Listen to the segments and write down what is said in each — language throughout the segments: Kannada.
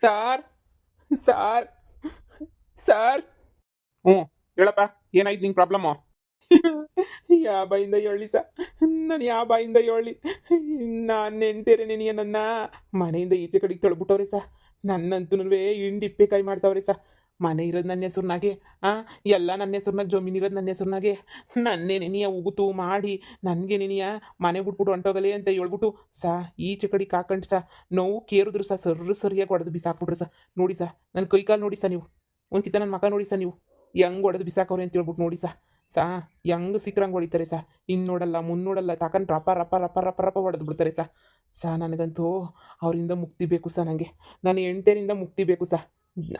Sir sir sir. ಹ್ಞೂ, ಹೇಳಪ್ಪ, ಏನಾಯ್ತು ನಿಂಗೆ ಪ್ರಾಬ್ಲಮ್ಮು? ಯಾವ ಬಾಯಿಂದ ಹೇಳಿ ಸರ್? ನಾನು ಯಾವ ಬಾಯಿಂದ ಹೇಳಿ? ನಾನು ನೆಂಟೇರೆ ನೆನೆಯ ನನ್ನ ಮನೆಯಿಂದ ಈಚೆ ಕಡೆಗೆ ತಳ್ಬಿಟ್ಟವ್ರೆ ಸರ್. ನನ್ನಂತೂ ಹಿಂಡಿಪ್ಪೆಕಾಯಿ ಮಾಡ್ತಾವ್ರೆ ಸರ್. ಮನೆ ಇರೋದು ನನ್ನ ಹೆಸ್ರನಾಗೆ, ಎಲ್ಲ ನನ್ನ ಹೆಸ್ರನಾಗ, ಜಮೀನು ಇರೋದು ನನ್ನ ಹೆಸ್ರನಾಗೆ. ನನ್ನೇ ನೆನೆಯ ಉಗುತು ಮಾಡಿ ನನಗೆ ನೆನೆಯ ಮನೆ ಬಿಟ್ಬಿಟ್ಟು ಹೊಂಟೋಗಲಿ ಅಂತ ಹೇಳ್ಬಿಟ್ಟು ಸಾ ಈಚೆ ಕಡೆಗೆ ಹಾಕೊಂಡು ಸಾ ನೋವು ಕೇರಿದ್ರು ಸರ್, ಸರಿಯಾಗಿ ಹೊಡೆದು ಬಿಸಾಕ್ಬಿಟ್ರು ಸರ್. ನೋಡಿ ಸರ್, ನನ್ನ ಕೈ ಕಾಲು ನೋಡಿ ಸರ್ ನೀವು, ಒಂದ್ಕಿತ ನನ್ನ ಮಕ ನೋಡಿ ಸರ್ ನೀವು, ಹೆಂಗೆ ಹೊಡೆದು ಬಿಸಾಕವ್ರೆ ಅಂತ ಹೇಳ್ಬಿಟ್ಟು ನೋಡಿ ಸಾ ಹೆಂಗೆ ಸಿಕ್ಕರಂಗೆ ಹೊಡಿತಾರೆ ಸಾ. ಇನ್ನು ನೋಡಲ್ಲ ಮುನ್ನೋಡಲ್ಲ ತಕೊಂಡು ರಪ್ಪ ರಪ್ಪ ರಪ್ಪ ರಪ್ಪ ರಪ್ಪ ಹೊಡೆದು ಬಿಡ್ತಾರೆ ಸಾ ನನಗಂತೂ ಅವರಿಂದ ಮುಕ್ತಿ ಬೇಕು ಸಾ. ನನಗೆ ನಾನು ಎಂಟರಿಂದ ಮುಕ್ತಿ ಬೇಕು ಸಾ.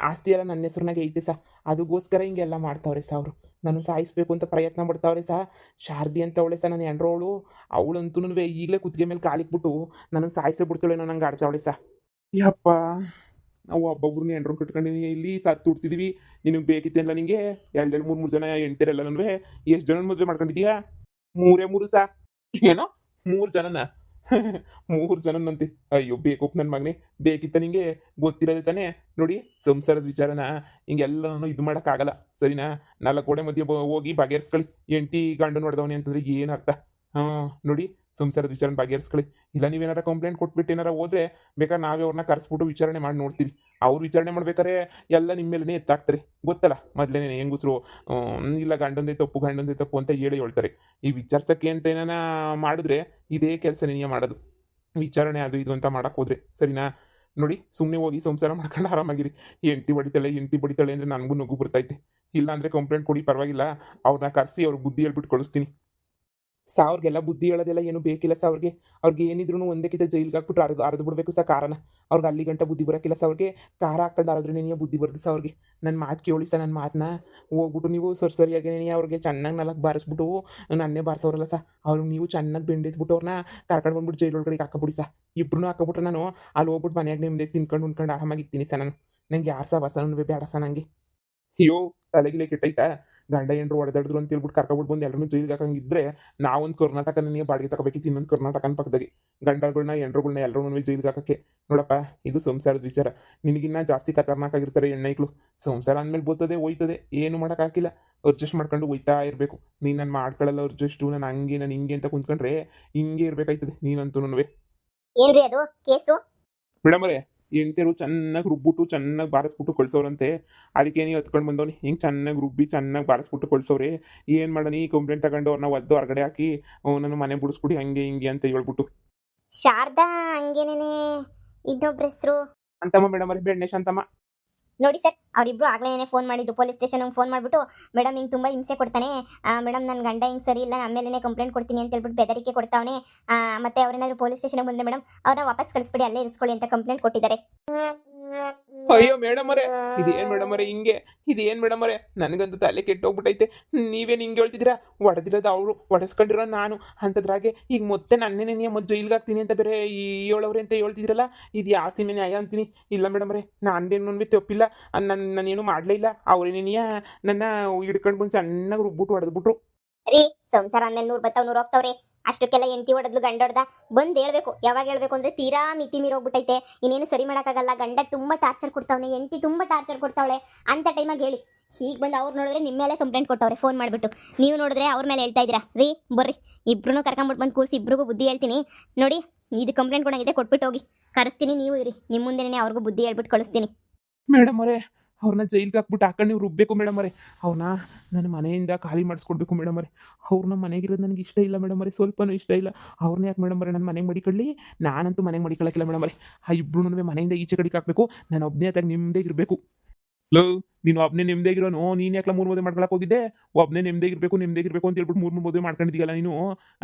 ಆಸ್ತಿ ಎಲ್ಲ ನನ್ನ ಹೆಸ್ರನಾಗೆ ಐತೆ ಸಾ. ಅದಕ್ಕೋಸ್ಕರ ಹಿಂಗೆಲ್ಲ ಮಾಡ್ತಾವ್ರೆ ಸಾ. ಅವರು ನಾನು ಸಾಯಿಸ್ಬೇಕು ಅಂತ ಪ್ರಯತ್ನ ಪಡ್ತಾವ್ರೆ ಸಾ. ಶಾರದಿ ಅಂತ ಅವಳೆ ಸಾ, ನನ್ನ ಹೆಂಡ್ರೋಳು. ಅವಳಂತೂ ಈಗಲೇ ಕುತ್ತಿಗೆ ಮೇಲೆ ಕಾಲಿಕ್ಬಿಟ್ಟು ನನಗೆ ಸಾಯಿಸೇ ಬಿಡ್ತಾಳೇನೋ ನಂಗೆ ಆಡ್ತಾವಳೆ ಸಾ. ಯಪ್ಪ, ನಾವು ಒಬ್ಬೊಬ್ರನ್ನ ಎಂಡ್ರು ಕಟ್ಕೊಂಡಿನಿ, ಇಲ್ಲಿ ಸತ್ತು ಹುಡ್ತಿದೀವಿ. ನಿನಗೆ ಬೇಕಿತ್ತೇನಲ್ಲ ನಿಂಗೆ ಎರಡು ಮೂರು ಜನ ಎಂಟರೆಲ್ಲನೂ ಎಷ್ಟು ಜನ ಮದುವೆ ಮಾಡ್ಕೊಂಡಿದೀಯಾ? ಮೂರು ಸಾ. ಏನೋ 3 ಜನನ? 3 ಜನನಂತೆ? ಅಯ್ಯೋ ಬೇಕೋಪ್ ನನ್ನ ಮಗನೇ, ಬೇಕಿತ್ತ ನಿಂಗೆ? ಗೊತ್ತಿರೋದೆ ತಾನೇ. ನೋಡಿ, ಸಂಸಾರದ ವಿಚಾರನ ಹಿಂಗೆಲ್ಲನೂ ಇದು ಮಾಡೋಕ್ಕಾಗಲ್ಲ, ಸರಿನಾ? 4 ಗೋಡೆ ಮಧ್ಯೆ ಹೋಗಿ ಬಗೆಹರಿಸ್ಕೊಳ್ಳಿ. ಎಂಟಿ ಗಂಡು ನೋಡ್ದವನಿ ಅಂತಂದ್ರೆ ಏನು ಅರ್ಥ? ನೋಡಿ, ಸಂಸಾರದ ವಿಚಾರ ಬಗೆಹರಿಸ್ಕೊಳ್ಳಿ. ಇಲ್ಲ ನೀವೇನಾರ ಕಂಪ್ಲೇಂಟ್ ಕೊಟ್ಬಿಟ್ಟು ಏನಾರ ಹೋದ್ರೆ ಬೇಕಾದ್ರೆ ನಾವೇ ಅವ್ರನ್ನ ಕರೆಸ್ಬಿಟ್ಟು ವಿಚಾರಣೆ ಮಾಡಿ ನೋಡ್ತೀವಿ. ಅವ್ರು ವಿಚಾರಣೆ ಮಾಡ್ಬೇಕಾರೆ ಎಲ್ಲ ನಿಮ್ಮ ಮೇಲೇ ಎತ್ತಾಕ್ತಾರೆ, ಗೊತ್ತಲ್ಲ ಮೊದಲೇ ಹೆಂಗಸ್ರು. ಇಲ್ಲ ಗಂಡಂದೇ ತಪ್ಪು ಅಂತ ಹೇಳ್ತಾರೆ. ಈ ವಿಚಾರಿಸೋಕ್ಕೆ ಅಂತ ಏನಾನ ಮಾಡಿದ್ರೆ ಇದೇ ಕೆಲಸ ನೀನೇ ಮಾಡೋದು, ವಿಚಾರಣೆ ಅದು ಇದು ಅಂತ ಮಾಡಕ್ಕೆ ಹೋದ್ರೆ, ಸರಿನಾ? ನೋಡಿ, ಸುಮ್ಮನೆ ಹೋಗಿ ಸಂಸಾರ ಮಾಡ್ಕೊಂಡು ಆರಾಮಾಗಿರಿ. ಹೆಂಡ್ತಿ ಬಡಿತಾಳೆ ಅಂದರೆ ನನಗೂ ನಗು ಬರ್ತೈತೆ. ಇಲ್ಲ ಅಂದರೆ ಕಂಪ್ಲೇಂಟ್ ಕೊಡಿ, ಪರವಾಗಿಲ್ಲ. ಅವ್ರನ್ನ ಕರೆಸಿ ಅವ್ರಿಗೆ ಬುದ್ಧಿ ಹೇಳ್ಬಿಟ್ಟು ಕಳಿಸ್ತೀನಿ. ಅವ್ರಿಗೆಲ್ಲ ಬುದ್ಧಿ ಹೇಳೋದೆಲ್ಲ ಏನು ಬೇಕಿಲ್ಲ ಸಾ. ಅವ್ರಿಗೆ ಏನಿದ್ರು ಒಂದಕ್ಕಿಂತ ಜೈಲಿಗೆ ಹಾಕ್ಬಿಟ್ಟು ಅರ್ದು ಬಿಡಬೇಕು ಸಾ ಕಾರನ. ಅವ್ರಿಗೆ ಅಲ್ಲಿ ಗಂಟ ಬುದ್ಧಿ ಬರೋಕ್ಕಿಲ್ಲ ಸಾ. ಅವ್ರಿಗೆ ಖಾರ ಹಾಕೊಂಡು ಅರದ್ರೆ ನೆನೆಯ ಬುದ್ಧಿ ಬರ್ದು ಸಾ. ಅವ್ರಿಗೆ ನನ್ನ ಮಾತು ಕೇಳಿ ಸಾ. ನನ್ನ ಮಾತನ್ನ ಹೋಗ್ಬಿಟ್ಟು ನೀವು ಸರಿಯಾಗಿ ನೆನೆಯ ಅವ್ರಿಗೆ ಚೆನ್ನಾಗಿ 4 ಬಾರಿಸ್ಬಿಟ್ಟು ನನ್ನೇ ಬಾರಿಸೋರಲ್ಲ ಸಾ. ಅವ್ರಿಗೆ ನೀವು ಚೆನ್ನಾಗಿ ಬೆಂಡೆತ್ಬಿಟ್ಟು ಅವ್ರನ್ನ ಕರ್ಕೊಂಡು ಬಂದ್ಬಿಟ್ಟು ಜೈಲೊಳಗಡೆ ಹಾಕಬಿಡಿ ಸಾ. ಇಬ್ಬರೂ ಹಾಕಬಿಟ್ರೆ ನಾನು ಅಲ್ಲಿ ಹೋಗ್ಬಿಟ್ಟು ಮನೆಯಾಗ ನಿಮ್ಮದೇ ತಿನ್ಕೊಂಡು ಉಣ್ಕೊಂಡು ಆರಾಮಾಗಿರ್ತೀನಿ ಸಾ. ನಂಗೆ ಯಾರು ಸಾ ಬಸವನು ಬೇಡ ಸಾ ನನಗೆ. ಅಯ್ಯೋ, ತಲೆಗಿಲೆ ಕೆಟ್ಟೈತಾ? ಗಂಡ ಹೆಂಡ್ರು ಹೊಡೆದಾಡಿದ್ರು ಅಂತ ಹೇಳ್ಬಿಟ್ಟು ಕರ್ಕೊಬಿಟ್ಟು ಬಂದು ಎಲ್ಲರೂ ಜೈಲಿಗೆ ಹಾಕಂಗಿದ್ರೆ ನಾವೊಂದು ಕರ್ನಾಟಕ ನನಗೆ ಬಾಡಿಗೆ ತಗೋಬೇಕಿತ್ತು, ಇನ್ನೊಂದು ಕರ್ನಾಟಕನ ಪಕ್ಕದಾಗಿ. ಗಂಡಗಳನ್ನ ಹೆಂಡ್ರುಗಳನ್ನ ಎಲ್ಲರೂ ಜೈಲಿಗೆ ಹಾಕಕ್ಕೆ. ನೋಡಪ್ಪ, ಇದು ಸಂಸಾರದ ವಿಚಾರ. ನಿನಗಿನ್ನ ಜಾಸ್ತಿ ಖತರ್ನಾಕ್ ಆಗಿರ್ತಾರೆ ಹೆಣ್ಣೈಕ್ಳು. ಸಂಸಾರ ಅಂದಮೇಲೆ ಬರ್ತದೆ ಹೋಯ್ತದೆ, ಏನು ಮಾಡೋಕ್ಕಾಗಿಲ್ಲ. ಅಡ್ಜಸ್ಟ್ ಮಾಡ್ಕೊಂಡು ಹೋಯ್ತಾ ಇರಬೇಕು. ನೀನು ನಾನು ಮಾಡ್ಕೊಳ್ಳಲ್ಲ ಅಡ್ಜಸ್ಟು, ನಾನು ಹಂಗೆ ನಾನು ಹಿಂಗೆ ಅಂತ ಕುಂತ್ಕೊಂಡ್ರೆ ಹಿಂಗೆ ಇರಬೇಕಾಯ್ತದೆ ನೀನಂತೂ. ಏನ್ರಿ ಅದು ಕೇಸು? ಮೇಡಮರೇ, ಹೆಂಡ್ತಿರು ಚೆನ್ನಾಗಿ ರುಬ್ಬಿಟ್ಟು ಚೆನ್ನಾಗಿ ಬಾರಿಸ್ಬಿಟ್ಟು ಕಳ್ಸೋರಂತೆ. ಅದಕ್ಕೆ ನೀವು ಹತ್ಕೊಂಡು ಬಂದವನಿ, ಹಿಂಗೆ ಚೆನ್ನಾಗಿ ರುಬ್ಬಿ ಚೆನ್ನಾಗಿ ಬಾರಿಸ್ಬಿಟ್ಟು ಕಳ್ಸೋರೆ. ಏನು ಮಾಡೋಣ, ಈ ಕಂಪ್ಲೇಂಟ್ ತಗೊಂಡು ಅವ್ರನ್ನ ಒದ್ದು ಹೊರಗಡೆ ಹಾಕಿ ನನ್ನ ಮನೆ ಬಿಡಿಸ್ಬಿಡಿ ಹಂಗೆ ಹಿಂಗೆ ಅಂತ ಹೇಳ್ಬಿಟ್ಟು. ಶಾರದಾ ಹಂಗೇನೇನೆ ಇನ್ನೊಬ್ರ ಹೆಸರು ಅಂತಮ್ಮ ಮೇಡಮರೇ, ಬೆಣ್ಣೆ ಶಾಂತಮ್ಮ. ನೋಡಿ ಸರ್, ಅವರಿಬ್ರು ಆಗ್ಲೇ ಫೋನ್ ಮಾಡಿದ್ರು, ಪೊಲೀಸ್ ಸ್ಟೇಷನ್ಗೆ ಫೋನ್ ಮಾಡಿಬಿಟ್ಟು ಮೇಡಮ್ ಹಿಂಗೆ ತುಂಬ ಹಿಂಸೆ ಕೊಡ್ತಾನೆ, ಮೇಡಮ್ ನನ್ನ ಗಂಡ ಹಿಂಗೆ ಸರಿ ಇಲ್ಲ, ಆಮೇಲೆ ಕಂಪ್ಲೇಂಟ್ ಕೊಡ್ತೀನಿ ಅಂತ ಹೇಳ್ಬಿಟ್ಟು ಬೆದರಿಕೆ ಕೊಡ್ತಾವನೆ. ಮತ್ತೆ ಅವ್ರೇನಾದ್ರು ಪೊಲೀಸ್ ಸ್ಟೇಷನ್ಗೆ ಬಂದರೆ ಮೇಡಮ್ ಅವ್ರನ್ನ ವಾಪಸ್ ಕಳಿಸ್ಬಿಡಿ, ಅಲ್ಲೇ ಇರಿಸ್ಕೊಳ್ಳಿ ಅಂತ ಕಂಪ್ಲೇಂಟ್ ಕೊಟ್ಟಿದ್ದಾರೆ. ಅಯ್ಯೋ ಮೇಡಮರೇ, ಇದೇನು ಮೇಡಮರೇ ಹಿಂಗೆ? ಇದೇನು ಮೇಡಮರೇ? ನನಗಂತೂ ತಲೆ ಕೆಟ್ಟೋಗ್ಬಿಟ್ಟೈತೆ. ನೀವೇನು ಹಿಂಗೆ ಹೇಳ್ತಿದ್ದೀರಾ? ಹೊಡೆದಿರೋದು ಅವರು, ಹೊಡೆಸ್ಕೊಂಡಿರೋ ನಾನು ಅಂತದ್ರಾಗೆ ಈಗ ಮತ್ತೆ ನನ್ನೇ ನೀವು ಮತ್ತೆ ಜೈಲಿಗೆ ಹಾಕ್ತೀನಿ ಅಂತ ಬೇರೆ ಹೇಳೋವ್ರೆ ಅಂತ ಹೇಳ್ತಿದ್ರಲ್ಲ, ಇದು ಯಾವ ಸೀಮೆ ನ್ಯಾಯ ಅಂತೀನಿ? ಇಲ್ಲ ಮೇಡಮರೇ, ನಾನೇನು ತಪ್ಪಿಲ್ಲ, ನಾನೇನು ಮಾಡಲೇ ಇಲ್ಲ. ಅವರೇನೇನಿಯ ನನ್ನ ಹಿಡ್ಕೊಂಡು ಬಂದು ಚೆನ್ನಾಗಿ ರುಬ್ಬಿಟ್ಟು ಹೊಡೆದ್ಬಿಟ್ರು. ರೀ, ಸಂಸಾರ ಅಂದಮೇಲೆ 100 ಬರ್ತಾವ್ 100 ಹೋಗ್ತಾವ್ರಿ. ಅಷ್ಟಕ್ಕೆಲ್ಲ ಎಂಟಿ ಹೊಡೆದ್ಲು ಗಂಡ ಹೊಡೆದ ಬಂದು ಹೇಳ್ಬೇಕು. ಯಾವಾಗ ಹೇಳ್ಬೇಕು ಅಂದ್ರೆ ತೀರಾ ಮಿತಿ ಮೀರೋಗ್ಬಿಟ್ಟೈತೆ, ಇನ್ನೇನು ಸರಿ ಮಾಡೋಕ್ಕಾಗಲ್ಲ. ಗಂಡ ತುಂಬ ಟಾರ್ಚರ್ ಕೊಡ್ತಾವನೆ, ಎಂಟಿ ತುಂಬ ಟಾರ್ಚರ್ ಕೊಡ್ತಾವಳೆ ಅಂತ ಟೈಮಾಗಿ ಹೇಳಿ. ಹೀಗೆ ಬಂದು ಅವ್ರು ನೋಡಿದ್ರೆ ನಿಮ್ಮ ಮೇಲೆ ಕಂಪ್ಲೇಂಟ್ ಕೊಟ್ಟವ್ರೆ ಫೋನ್ ಮಾಡಿಬಿಟ್ಟು. ನೀವು ನೋಡಿದ್ರೆ ಅವ್ರ ಮೇಲೆ ಹೇಳ್ತಾ ಇದ್ದೀರಾ. ರೀ ಬರ್ರಿ, ಇಬ್ರು ಕರ್ಕೊಂಬಿಟ್ಟು ಬಂದು ಕೂರಿಸಿ ಇಬ್ರಿಗೂ ಬುದ್ಧಿ ಹೇಳ್ತೀನಿ. ನೋಡಿ, ಇದು ಕಂಪ್ಲೇಂಟ್ ಕೊಡಂಗಿದೆ ಕೊಟ್ಬಿಟ್ಟು ಹೋಗಿ, ಕರೆಸ್ತೀನಿ. ನೀವು ಇರಿ, ನಿಮ್ಮ ಮುಂದೆನೇ ಅವ್ರಿಗೂ ಬುದ್ಧಿ ಹೇಳ್ಬಿಟ್ಟು ಕಳಿಸ್ತೀನಿ. ಮೇಡಮರೇ, ಅವ್ರನ್ನ ಜೈಲಿಗೆ ಹಾಕ್ಬಿಟ್ಟು ಹಾಕೊಂಡು ನೀವು ರುಬ್ಬೇಕು ಮೇಡಮರೇ. ಅವ್ರನ್ನ ನನ್ನ ಮನೆಯಿಂದ ಖಾಲಿ ಮಾಡಿಸ್ಕೊಡ್ಬೇಕು ಮೇಡಮರೇ. ಅವ್ರನ್ನ ಮನೆಗಿರೋದು ನನಗೆ ಇಷ್ಟ ಇಲ್ಲ ಮೇಡಮರೇ, ಸ್ವಲ್ಪನೂ ಇಷ್ಟ ಇಲ್ಲ. ಅವ್ರನ್ನ ಯಾಕೆ ಮೇಡಮರೇ ನನ್ನ ಮನೆಗೆ ಮಡಿಕೊಳ್ಳಿ? ನಾನಂತೂ ಮನೆಗೆ ಮಡಿಕೊಳ್ಳೋಕ್ಕಿಲ್ಲ ಮೇಡಮರೇ. ಆ ಇಬ್ಬರು ಮನೆಯಿಂದ ಈಚೆ ಕಡೆಗೆ ಹಾಕಬೇಕು. ನಾನು ಒಬ್ಬನೇ ಆದಾಗ ನಿಮ್ಮದೇ ಇರಬೇಕು. ಲೋ, ನೀನು ಒಬ್ಬನೇ ನಿಮ್ದೇಗಿರೋನು, ನೀನು ಯಾಕೆ 3 ಮದುವೆ ಮಾಡ್ಕೊಳಕ್ಕೆ ಹೋಗಿದ್ದೆ? ಒಬ್ಬನೇ ನಿಮ್ದೇಗಿರ್ಬೇಕು ಅಂತ ಹೇಳ್ಬಿಟ್ಟು 3 ಮದುವೆ ಮಾಡ್ಕೊಂಡಿದ್ದೀಯಲ್ಲ ನೀನು.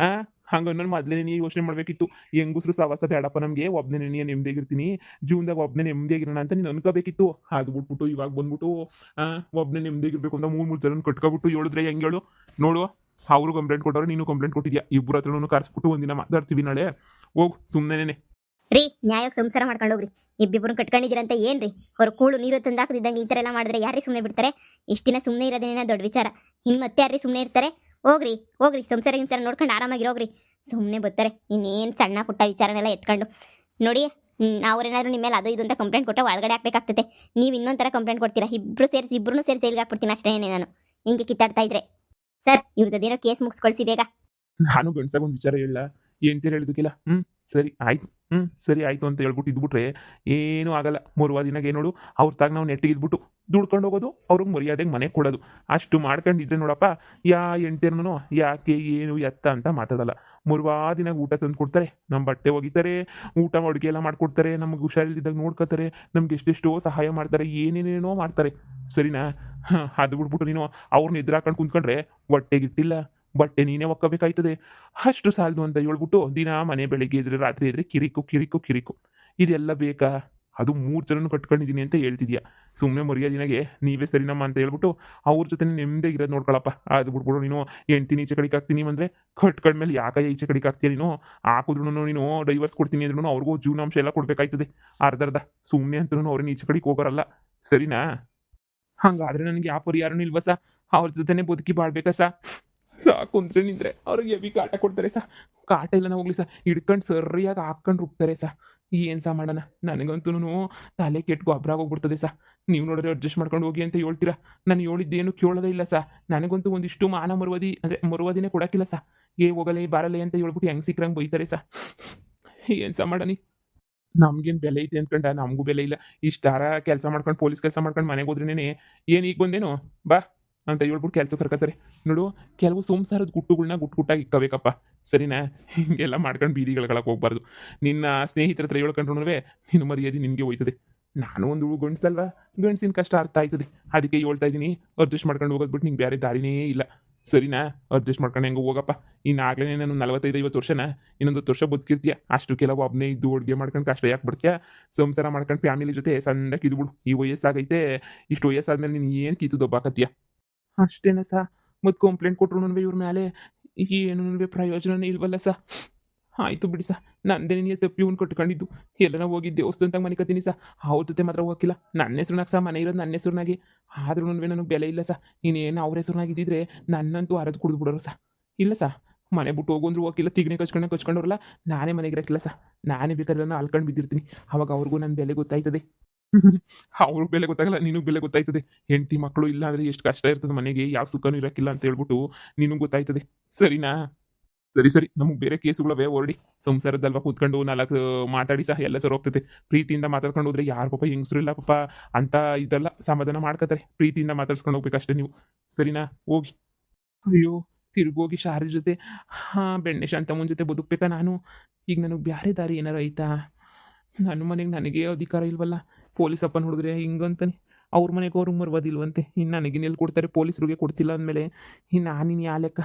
ಹಂಗೆ ನಾನು ಮೊದಲೇ ನೀನು ಯೋಚನೆ ಮಾಡಬೇಕಿತ್ತು. ಹೆಂಗುಸ್ರು ಸವಾಸ ಬೇಡಪ್ಪ ನಮಗೆ, ಒಬ್ಬನೇ ನೀನು ನೆಮ್ಮದಿಯಾಗಿರ್ತೀನಿ, ಜೀವನದಾಗ ಒಬ್ಬನೇ ನೆಮ್ಮದಿಯಾಗಿರೋಣ ಅಂತ ನೀನು ಅನ್ಕೋಬೇಕಿತ್ತು. ಅದು ಬಿಟ್ಬಿಟ್ಟು ಇವಾಗ ಬಂದ್ಬಿಟ್ಟು ಒಬ್ಬನೇ ನೆಮ್ಮದಿಯಾಗಿರ್ಬೇಕು ಅಂತ 3 ಜನ ಕಟ್ಕೊಬಿಟ್ಟು ಹೇಳಿದ್ರೆ ಹೆಂಗೆ ಹೇಳು? ನೋಡು, ಅವರು ಕಂಪ್ಲೇಂಟ್ ಕೊಟ್ಟವ್ರೆ, ನೀನು ಕಂಪ್ಲೇಂಟ್ ಕೊಟ್ಟಿದ್ಯಾ. ಇಬ್ಬರ ಹತ್ರನೂ ಕರೆಸ್ಬಿಟ್ಟು ಒಂದಿನ ಮಾತಾಡ್ತೀವಿ ನಾಳೆ. ಹೋಗು ಸುಮ್ಮನೆ. ರೀ, ನ್ಯಾಯಕ್ಕೆ ಸಂಸಾರ ಮಾಡ್ಕೊಂಡೋಗ್ರಿ. ಇಬ್ಬಿಬ್ಬರು ಕಟ್ಕೊಂಡಿದ್ದೀರಂತ ಏನ್ರಿ? ಅವ್ರು ಕೂಳು ನೀರು ತಂದಾಕದಿದ್ದಂಗೆ ಈ ಥರ ಎಲ್ಲ ಮಾಡಿದ್ರೆ ಯಾರೇ ಸುಮ್ಮನೆ ಬಿಡ್ತಾರೆ? ಇಷ್ಟು ದಿನ ಸುಮ್ಮನೆ ಇರೋದೇನ ದೊಡ್ಡ ವಿಚಾರ, ಇನ್ನು ಮತ್ತೆ ಯಾರೇ ಸುಮ್ಮನೆ ಇರ್ತಾರೆ? ಹೋಗ್ರಿ ಸಂಸಾರ ನೋಡ್ಕೊಂಡು ಆರಾಮಾಗಿರೋಗ್ರಿ. ಸುಮ್ಮನೆ ಬರ್ತಾರೆ ಇನ್ನೇನು ಸಣ್ಣ ಪುಟ್ಟ ವಿಚಾರನೆಲ್ಲ ಎತ್ಕೊಂಡು. ನೋಡಿ, ಅವ್ರೇನಾದ್ರು ನಿಮ್ಮ ಮೇಲೆ ಅದು ಇದು ಅಂತ ಕಂಪ್ಲೇಂಟ್ ಕೊಟ್ಟರೆ ಒಳಗಡೆ ಹಾಕ್ಬೇಕಾಗ್ತದೆ. ನೀವು ಇನ್ನೊಂದು ಥರ ಕಂಪ್ಲೇಂಟ್ ಕೊಡ್ತೀರಾ, ಇಬ್ರು ಸೇರಿಸಿ ಜೈಲಿಗೆ ಹಾಕ್ಬಿಡ್ತೀನಿ ಅಷ್ಟೇ ನಾನು ಹಿಂಗೆ ಕಿತ್ತಾಡ್ತಾ ಇದ್ರೆ. ಸರ್ ಇವ್ರದ್ದೇನೋ ಕೇಸ್ ಮುಗಿಸ್ಕೊಳ್ಸಿ ಬೇಗ. ನಾನು ಗಂಡ್ಸಾಗ ಒಂದು ವಿಚಾರ ಹೇಳ ಏನ್ತೀರ ಹೇಳಿದಕ್ಕಿಲ್ಲ. ಸರಿ ಆಯ್ತು, ಸರಿ ಆಯ್ತು ಅಂತ ಹೇಳ್ಬಿಟ್ಟು ಇದ್ಬಿಟ್ರೆ ಏನೂ ಆಗಲ್ಲ. ಮೂರುವ ದಿನಗೆ ನೋಡು ಅವ್ರ ತಾಗ ನಾವು ನೆಟ್ಟಿಗೆ ಇದ್ಬಿಟ್ಟು ದುಡ್ಕೊಂಡು ಹೋಗೋದು, ಅವ್ರಿಗೆ ಮರ್ಯಾದೆಗೆ ಮನೆ ಕೊಡೋದು, ಅಷ್ಟು ಮಾಡ್ಕೊಂಡಿದ್ರೆ ನೋಡಪ್ಪ ಹೆಂಡ್ತಿರ್ನು ಯಾಕೆ ಏನು ಎತ್ತ ಅಂತ ಮಾತಾಡಲ್ಲ. ಮೂರ್ವಾ ದಿನ ಊಟ ತಂದು ಕೊಡ್ತಾರೆ, ನಮ್ಮ ಬಟ್ಟೆ ಒಗಿತಾರೆ, ಊಟ ಅಡುಗೆ ಎಲ್ಲ ಮಾಡ್ಕೊಡ್ತಾರೆ, ನಮಗೆ ಹುಷಾರಿಲ್ದಿದ್ದಾಗ ನೋಡ್ಕೋತಾರೆ, ನಮ್ಗೆ ಎಷ್ಟೆಷ್ಟೋ ಸಹಾಯ ಮಾಡ್ತಾರೆ, ಏನೇನೇನೋ ಮಾಡ್ತಾರೆ. ಸರಿನಾ? ಅದು ಬಿಟ್ಬಿಟ್ಟು ನೀನು ಅವ್ರನ್ನ ಎದುರು ಹಾಕೊಂಡು ಕುಂತ್ಕೊಂಡ್ರೆ ಹೊಟ್ಟೆಗಿಟ್ಟಿಲ್ಲ, ಬಟ್ಟೆ ನೀನೇ ಒಕ್ಕಬೇಕಾಯ್ತದೆ. ಅಷ್ಟು ಸಾಲದು ಅಂತ ಹೇಳ್ಬಿಟ್ಟು ದಿನ ಮನೆ ಬೆಳಿಗ್ಗೆ ಇದ್ರೆ ರಾತ್ರಿ ಇದ್ರೆ ಕಿರಿಕು ಕಿರಿಕು ಕಿರಿಕು. ಇದೆಲ್ಲ ಬೇಕಾ? ಅದು 3 ಜನನು ಕಟ್ಕೊಂಡಿದ್ದೀನಿ ಅಂತ ಹೇಳ್ತಿದ್ಯಾ. ಸುಮ್ಮನೆ ಮರ್ಯಾದಿನಾಗೆ ನೀವೇ ಸರಿನಮ್ಮ ಅಂತ ಹೇಳ್ಬಿಟ್ಟು ಅವ್ರ ಜೊತೆ ನೆಮ್ಮದಿ ಇರೋದು ನೋಡ್ಕೊಳಪ್ಪ. ಅದು ಬಿಟ್ಬಿಟ್ಟು ನೀನು ಹೆಂಡ್ತಿನ ಈಚೆ ಕಡೆಗೆ ಹಾಕ್ತೀನಿ ಅಂದರೆ ಕಟ್ಕೊಂಡ್ಮೇಲೆ ಯಾಕೆ ಈಚೆ ಕಡೆಗೆ ಹಾಕ್ತೀಯ ನೀನು? ಹಾಕಿದ್ರು ನೀನು ಡೈವರ್ಸ್ ಕೊಡ್ತೀನಿ ಅಂದ್ರೂ ಅವ್ರಿಗೂ ಜೀವನಾಂಶ ಎಲ್ಲ ಕೊಡ್ಬೇಕಾಯ್ತದೆ ಅರ್ಧ. ಸುಮ್ಮನೆ ಅಂತೂ ಅವ್ರನ್ನ ಈಚೆ ಕಡೆಗೆ ಹೋಗೋರಲ್ಲ. ಸರಿನಾ? ಹಂಗಾದ್ರೆ ನನಗೆ ಯಾವ ಪರಿಹಾರನೂ ಇಲ್ವಸ? ಅವ್ರ ಜೊತೆನೆ ಬದುಕಿ ಬಾಳ್ಬೇಕಾ ಕುಂತ್ರೆ ನಿಂತ್ರೆ ಅವ್ರಿಗೆ ಹೆವಿ ಕಾಟ ಕೊಡ್ತಾರೆ ಕಾಟ ಇಲ್ಲ ಹೋಗ್ಲಿ ಹಿಡ್ಕೊಂಡು ಸರಿಯಾಗಿ ಹಾಕ್ಕೊಂಡು ರುಬ್ತಾರೆ ಏನು ಮಾಡೋಣ? ನನಗಂತೂ ತಲೆ ಕೆಟ್ಟು ಗೊಬ್ಬರ ಹೋಗ್ಬಿಡ್ತದೆ ನೀವು ನೋಡಿದ್ರೆ ಅಡ್ಜಸ್ಟ್ ಮಾಡ್ಕೊಂಡು ಹೋಗಿ ಅಂತ ಹೇಳ್ತೀರಾ, ನಾನು ಹೇಳಿದ್ದೇನು ಕೇಳೋದೇ ಇಲ್ಲ ನನಗಂತೂ ಒಂದಿಷ್ಟು ಮಾನ ಮರುವದಿ ಅಂದರೆ ಮರುವದಿನೇ ಕೊಡೋಕ್ಕಿಲ್ಲ ಹೋಗಲೇ ಬಾರಲೇ ಅಂತ ಹೇಳ್ಬಿಟ್ಟು ಹೆಂಗೆ ಸಿಕ್ಕರಂಗೆ ಬೈತಾರೆ ಏನು ಮಾಡನಿ? ನಮ್ಗೇನು ಬೆಲೆ ಐತೆ ಅಂದ್ಕೊಂಡ? ನಮಗೂ ಬೆಲೆ ಇಲ್ಲ. ಇಷ್ಟಾರ ಕೆಲಸ ಮಾಡ್ಕೊಂಡು ಪೊಲೀಸ್ ಕೆಲಸ ಮಾಡ್ಕೊಂಡು ಮನೆಗೆ ಹೋದ್ರೇನೆ ಏನು ಈಗ ಬಂದೇನು ಬಾ ಅಂತ ಹೇಳ್ಬಿಟ್ಟು ಕೆಲಸ ಕರ್ಕತ್ತಾರೆ ನೋಡು. ಕೆಲವು ಸಂಸಾರದ ಗುಟ್ಟುಗಳನ್ನ ಗುಟ್ಟಾಗಿ ಇಕ್ಕಬೇಕಪ್ಪ. ಸರಿನಾ? ಹಿಂಗೆಲ್ಲ ಮಾಡ್ಕೊಂಡು ಬೀದಿಗಳಕ್ಕೆ ಹೋಗ್ಬಾರ್ದು. ನಿನ್ನ ಸ್ನೇಹಿತರ ಹತ್ರ ಹೇಳ್ಕೊಂಡ್ರು ನಿನ್ನ ಮರ್ಯಾದೆ ನಿನಗೆ ಹೋಯ್ತದೆ. ನಾನು ಒಂದು ಗಂಡಸಲ್ವಾ, ಗಂಡಸಿನ ಕಷ್ಟ ಅರ್ಥ ಆಯ್ತದೆ, ಅದಕ್ಕೆ ಹೇಳ್ತಾ ಇದ್ದೀನಿ ಅಡ್ಜಸ್ಟ್ ಮಾಡ್ಕೊಂಡು ಹೋಗೋದು ಬಿಟ್ಟು ನಿಂಗೆ ಬೇರೆ ದಾರಿನೇ ಇಲ್ಲ. ಸರಿನಾ? ಅಡ್ಜಸ್ಟ್ ಮಾಡ್ಕೊಂಡು ಹೆಂಗೆ ಹೋಗಪ್ಪ. ಇನ್ನಾಗಲೇ ನಾನು 45-50 ವರ್ಷನ, ಇನ್ನೊಂದು 10 ವರ್ಷ ಬದುಕಿರ್ತೀಯ. ಅಷ್ಟು ಕೆಲವು ಒಬ್ಬನೇ ಇದ್ದು ಅಡುಗೆ ಮಾಡ್ಕೊಂಡು ಕಷ್ಟ ಯಾಕೆ ಬಿಡ್ತೀಯ? ಸಂಸಾರ ಮಾಡ್ಕೊಂಡು ಫ್ಯಾಮಿಲಿ ಜೊತೆ ಸಂದಕ್ಕೆ ಇದ್ಬಿಡು. ಈ ವಯಸ್ಸಾಗೈತೆ, ಇಷ್ಟು ವಯಸ್ಸಾದ್ಮೇಲೆ ನೀನು ಏನು ಕಿತ್ತುದೊಬ್ಬಾಕತ್ತೀಯ? ಅಷ್ಟೇನ ಮತ್ತು ಕಂಪ್ಲೇಂಟ್ ಕೊಟ್ಟರು ಇವ್ರ ಮೇಲೆ ಏನು ಪ್ರಯೋಜನನೇ ಇಲ್ವಲ್ಲ ಆಯಿತು ಬಿಡಿ ನಂದೇ ನಿನಗೆ ತಪ್ಪಿ ಇವ್ನು ಕಟ್ಕೊಂಡಿದ್ದು. ಎಲ್ಲನ ಹೋಗಿ ದೇವಸ್ಥಾನದಾಗ ಮನೆ ಕತ್ತೀನಿ ಅವ್ರ ಜೊತೆ ಮಾತ್ರ ಹೋಗಿಲ್ಲ. ನನ್ನ ಹೆಸ್ರುನಾಗ ಮನೆ ಇರೋದು ನನ್ನ ಹೆಸ್ರುನಾಗೆ. ಆದ್ರೂ ನನಗೆ ಬೆಲೆ ಇಲ್ಲ ನೀನೇನು ಅವ್ರ ಹೆಸ್ರುನಾಗಿದ್ದಿದ್ರೆ ನನ್ನಂತೂ ಅರದು ಕುಡಿದು ಬಿಡೋರು ಇಲ್ಲ ಮನೆ ಬಿಟ್ಟು ಹೋಗಂದ್ರು ಹೋಗಿಲ್ಲ, ತಿಗಣೆ ಕಚ್ಕೊಂಡವ್ರಲ್ಲ, ನಾನೇ ಮನೆಗೆ ಇರೋಕ್ಕಿಲ್ಲ ನಾನೇ ಬೇಕಾದ್ರೆ ನಾನು ಅಲ್ಕೊಂಡು ಬಿದ್ದಿರ್ತೀನಿ. ಅವಾಗ ಅವ್ರಿಗೂ ನನ್ನ ಬೆಲೆ ಗೊತ್ತಾಯ್ತದೆ. ಅವ್ರಿಗೆ ಬೆಲೆ ಗೊತ್ತಾಗಲ್ಲ, ನಿನಗೆ ಬೆಲೆ ಗೊತ್ತಾಯ್ತದೆ. ಹೆಂಡತಿ ಮಕ್ಕಳು ಇಲ್ಲ ಅಂದರೆ ಎಷ್ಟು ಕಷ್ಟ ಇರ್ತದೆ ಮನೆಗೆ, ಯಾವ ಸುಖನೂ ಇರೋಕ್ಕಿಲ್ಲ ಅಂತ ಹೇಳ್ಬಿಟ್ಟು ನಿನಗೆ ಗೊತ್ತಾಯ್ತದೆ. ಸರಿನಾ? ಸರಿ ನಮಗೆ ಬೇರೆ ಕೇಸುಗಳವೆ ಹೊರಡಿ. ಸಂಸಾರದಲ್ವಾ ಕೂತ್ಕೊಂಡು 4 ಮಾತಾಡಿ ಎಲ್ಲ ಸರಿ ಹೋಗ್ತೈತೆ. ಪ್ರೀತಿಯಿಂದ ಮಾತಾಡ್ಕೊಂಡು ಹೋದ್ರೆ ಯಾರು ಪಾಪ ಹೆಂಗಸರು ಇಲ್ಲ ಪಾಪ ಅಂತ ಇದೆಲ್ಲ ಸಮಾಧಾನ ಮಾಡ್ಕೋತಾರೆ. ಪ್ರೀತಿಯಿಂದ ಮಾತಾಡ್ಸ್ಕೊಂಡು ಹೋಗ್ಬೇಕಷ್ಟೇ ನೀವು. ಸರಿನಾ? ಹೋಗಿ. ಅಯ್ಯೋ ತಿರುಗೋಗಿ ಶಾರಿ ಜೊತೆ ಬೆಣ್ಣೆ ಶಾಂತಮ್ಮನ ಜೊತೆ ಬದುಕಬೇಕಾ ನಾನು? ಈಗ ನನಗೆ ಬೇರೆ ದಾರಿ ಏನಾರು ಐತಾ? ನನ್ನ ಮನೆಗೆ ನನಗೆ ಅಧಿಕಾರ ಇಲ್ವಲ್ಲ. ಪೊಲೀಸಪ್ಪ ನೋಡಿದ್ರೆ ಹಿಂಗಂತಾನೆ, ಅವ್ರ ಮನೆಗೆ ಅವ್ರಿಗೆ ಮರ್ವದಿಲ್ವಂತೆ. ಇನ್ನು ನನಗಿನ್ನೆಲ್ಲಿ ಕೊಡ್ತಾರೆ? ಪೊಲೀಸರಿಗೆ ಕೊಡ್ತಿಲ್ಲ ಅಂದಮೇಲೆ ಇನ್ನು ನಾನಿನ್ನು ಯಾ ಲೆಕ್ಕ?